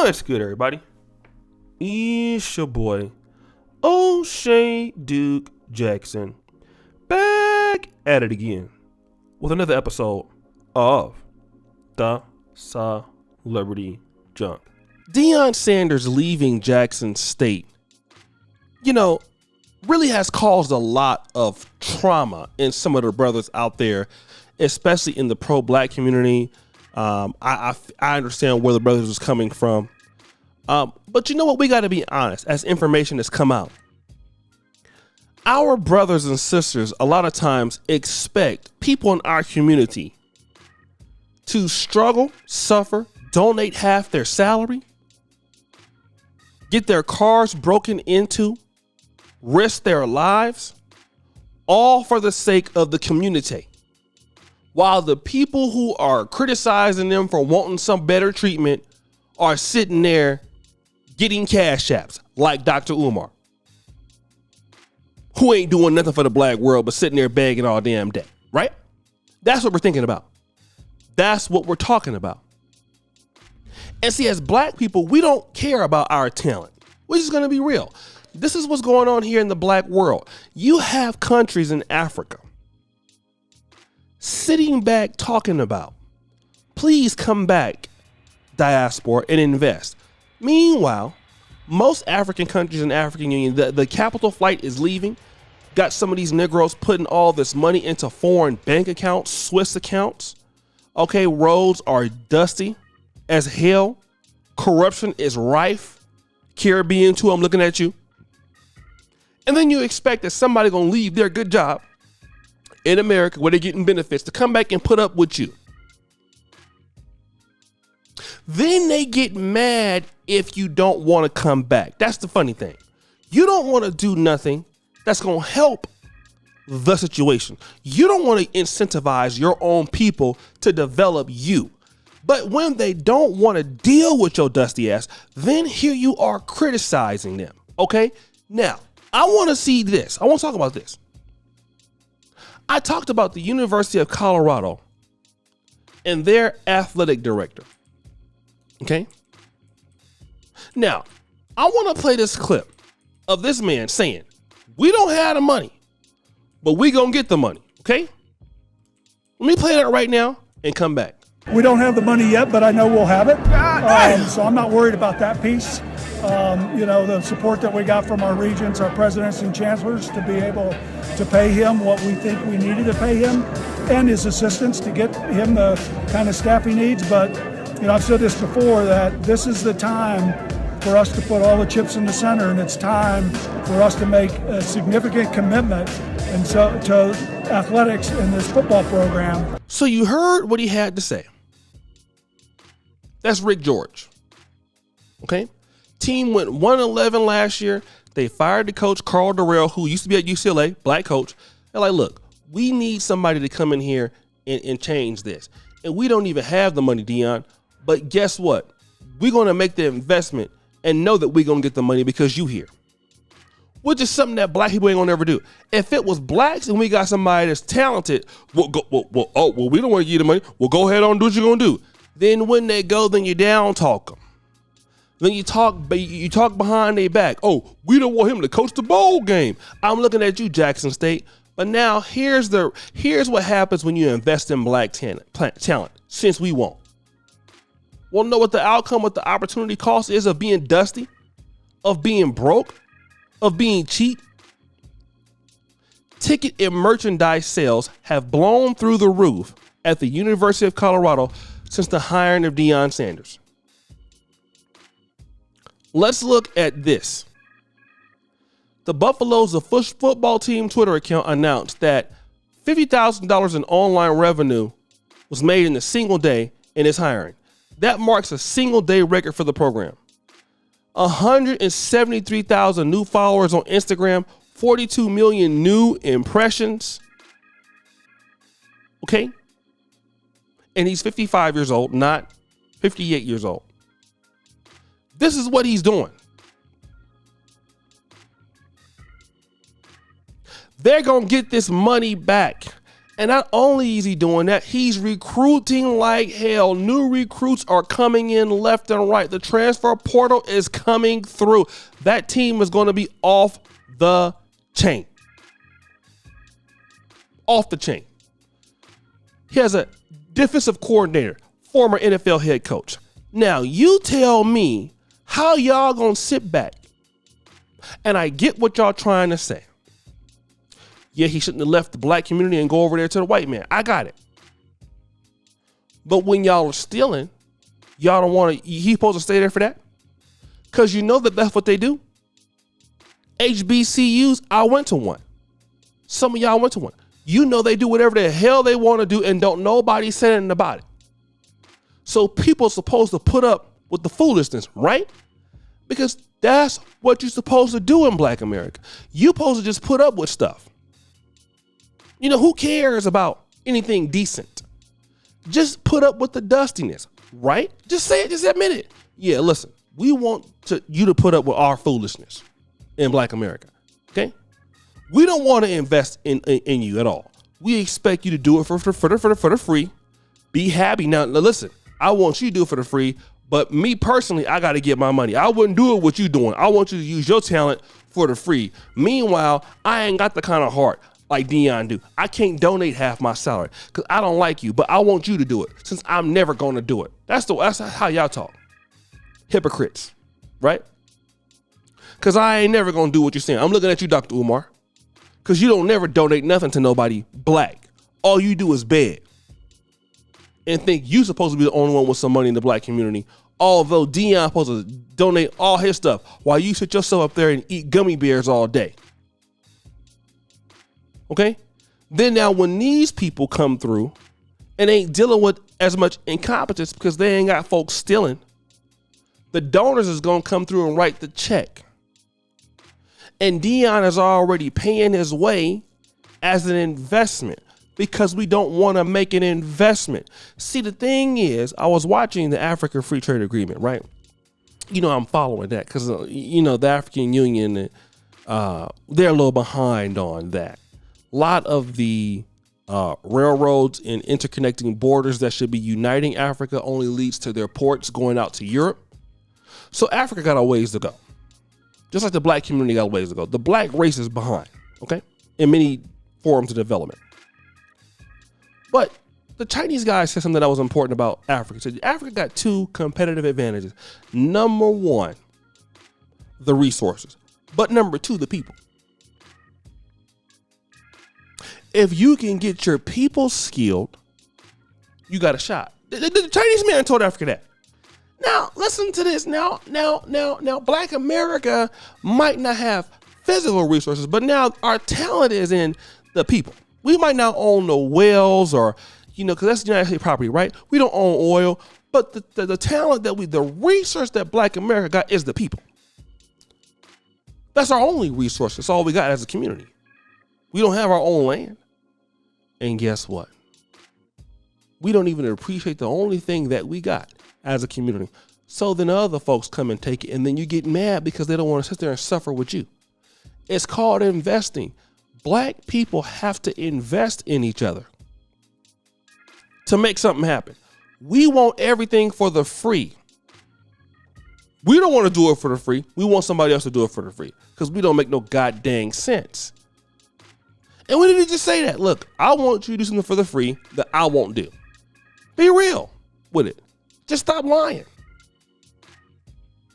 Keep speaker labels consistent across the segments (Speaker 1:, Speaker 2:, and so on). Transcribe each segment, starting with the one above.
Speaker 1: What's good, everybody? It's your boy, O'Shea Duke Jackson, back at it again with another episode of the Celebrity Junk. Deion Sanders leaving Jackson State, really has caused a lot of trauma in some of the brothers out there, especially in the pro-black community. I understand where the brothers was coming from. But you know what? We got to be honest as information has come out. Our brothers and sisters a lot of times expect people in our community to struggle, suffer, donate half their salary, get their cars broken into, risk their lives, all for the sake of the community. While the people who are criticizing them for wanting some better treatment are sitting there getting cash apps like Dr. Umar, who ain't doing nothing for the black world but sitting there begging all damn day, right? That's what we're thinking about. That's what we're talking about. And see, as black people, we don't care about our talent. We're just going to be real. This is what's going on here in the black world. You have countries in Africa sitting back talking about, please come back, diaspora, and invest. Meanwhile, most African countries in the African Union, the capital flight is leaving, got some of these Negroes putting all this money into foreign bank accounts, Swiss accounts. Okay, roads are dusty as hell. Corruption is rife. Caribbean too, I'm looking at you. And then you expect that somebody gonna leave their good job in America where they're getting benefits to come back and put up with you. Then they get mad if you don't want to come back. That's the funny thing. You don't want to do nothing that's going to help the situation. You don't want to incentivize your own people to develop you. But when they don't want to deal with your dusty ass, then here you are criticizing them. Okay? Now, I want to see this. I want to talk about this. I talked about the University of Colorado and their athletic director. Okay. Now, I want to play this clip of this man saying, we don't have the money, but we gonna get the money. Okay. Let me play that right now and come back.
Speaker 2: We don't have the money yet, but I know we'll have it. So I'm not worried about that piece. The support that we got from our regents, our presidents and chancellors to be able to pay him what we think we needed to pay him and his assistants to get him the kind of staff he needs. But, I've said this before that this is the time for us to put all the chips in the center, and it's time for us to make a significant commitment and so to athletics in this football program.
Speaker 1: So you heard what he had to say. That's Rick George. Okay. Team went 1-11 last year. They fired the coach, Carl Durrell, who used to be at UCLA, black coach. They're like, look, we need somebody to come in here and change this. And we don't even have the money, Deion. But guess what? We're going to make the investment and know that we're going to get the money because you here. Which is something that black people ain't going to ever do. If it was blacks and we got somebody that's talented, we don't want to give you the money. Well, go ahead on and do what you're going to do. Then when they go, then you down talk them. Then you talk behind their back. Oh, we don't want him to coach the bowl game. I'm looking at you, Jackson State. But now here's what happens when you invest in black talent, since we won't. Want to know what the outcome, what the opportunity cost is of being dusty, of being broke, of being cheap? Ticket and merchandise sales have blown through the roof at the University of Colorado since the hiring of Deion Sanders. Let's look at this. The Buffalo's football team Twitter account announced that $50,000 in online revenue was made in a single day in its hiring. That marks a single day record for the program. 173,000 new followers on Instagram, 42 million new impressions. Okay. And he's 55 years old, not 58 years old. This is what he's doing. They're going to get this money back And not only is he doing that, he's recruiting like hell. New recruits are coming in left and right. The transfer portal is coming through. That team is going to be off the chain. Off the chain. He has a defensive coordinator, former NFL head coach. Now, you tell me how y'all going to sit back. And I get what y'all trying to say. Yeah, he shouldn't have left the black community and go over there to the white man. I got it. But when y'all are stealing, y'all don't want to, he's supposed to stay there for that? Because you know that that's what they do. HBCUs, I went to one. Some of y'all went to one. You know they do whatever the hell they want to do and don't nobody say anything about it. So people are supposed to put up with the foolishness, right? Because that's what you're supposed to do in Black America. You're supposed to just put up with stuff. You know, who cares about anything decent? Just put up with the dustiness, right? Just say it, just admit it. Yeah, listen, we want you to put up with our foolishness in Black America, okay? We don't want to invest in you at all. We expect you to do it for the free. Be happy. Now, listen, I want you to do it for the free, but me personally, I got to get my money. I wouldn't do it what you doing. I want you to use your talent for the free. Meanwhile, I ain't got the kind of heart like Deion do. I can't donate half my salary because I don't like you, but I want you to do it since I'm never going to do it. That's how y'all talk. Hypocrites, right? Because I ain't never going to do what you're saying. I'm looking at you, Dr. Umar, because you don't never donate nothing to nobody black. All you do is beg and think you supposed to be the only one with some money in the black community, although Deion supposed to donate all his stuff while you sit yourself up there and eat gummy bears all day. Okay? Then now when these people come through and ain't dealing with as much incompetence because they ain't got folks stealing, the donors is going to come through and write the check. And Deion is already paying his way as an investment because we don't want to make an investment. See, the thing is, I was watching the African Free Trade Agreement, right? You know, I'm following that because, you know, the African Union, they're a little behind on that. A lot of the railroads and interconnecting borders that should be uniting Africa only leads to their ports going out to Europe. So Africa got a ways to go. Just like the black community got a ways to go. The black race is behind, okay, in many forms of development. But the Chinese guy said something that was important about Africa. He said Africa got two competitive advantages. Number one, the resources. But number two, the people. If you can get your people skilled, you got a shot. The Chinese man told Africa that. Now, listen to this. Now, Black America might not have physical resources, but now our talent is in the people. We might not own the wells or, you know, because that's United States property, right? We don't own oil, but the talent the resource that Black America got is the people. That's our only resource. That's all we got as a community. We don't have our own land. And guess what? We don't even appreciate the only thing that we got as a community. So then other folks come and take it, and then you get mad because they don't want to sit there and suffer with you. It's called investing. Black people have to invest in each other to make something happen. We want everything for the free. We don't want to do it for the free. We want somebody else to do it for the free because we don't make no goddamn sense. And we need to just say that. Look, I want you to do something for the free that I won't do. Be real with it. Just stop lying.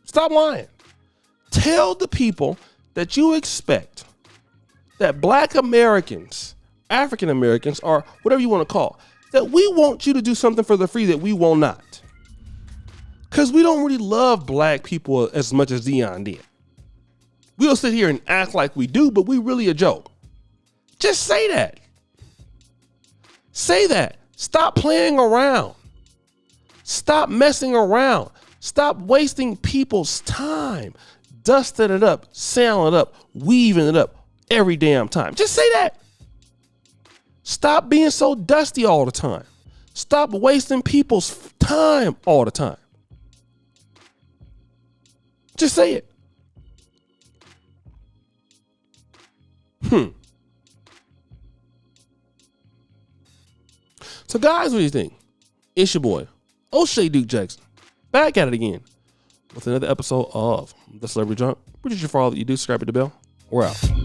Speaker 1: Stop lying. Tell the people that you expect that Black Americans, African Americans, or whatever you want to call, that we want you to do something for the free that we will not. Because we don't really love black people as much as Deion did. We'll sit here and act like we do, but we really a joke. Just say that. Say that. Stop playing around. Stop messing around. Stop wasting people's time. Dusting it up, sailing it up, weaving it up every damn time. Just say that. Stop being so dusty all the time. Stop wasting people's time all the time. Just say it. So guys, what do you think? It's your boy, O'Shea Duke Jackson, back at it again with another episode of The Celebrity Junk. Appreciate you for all that you do. Subscribe to the bell. We're out.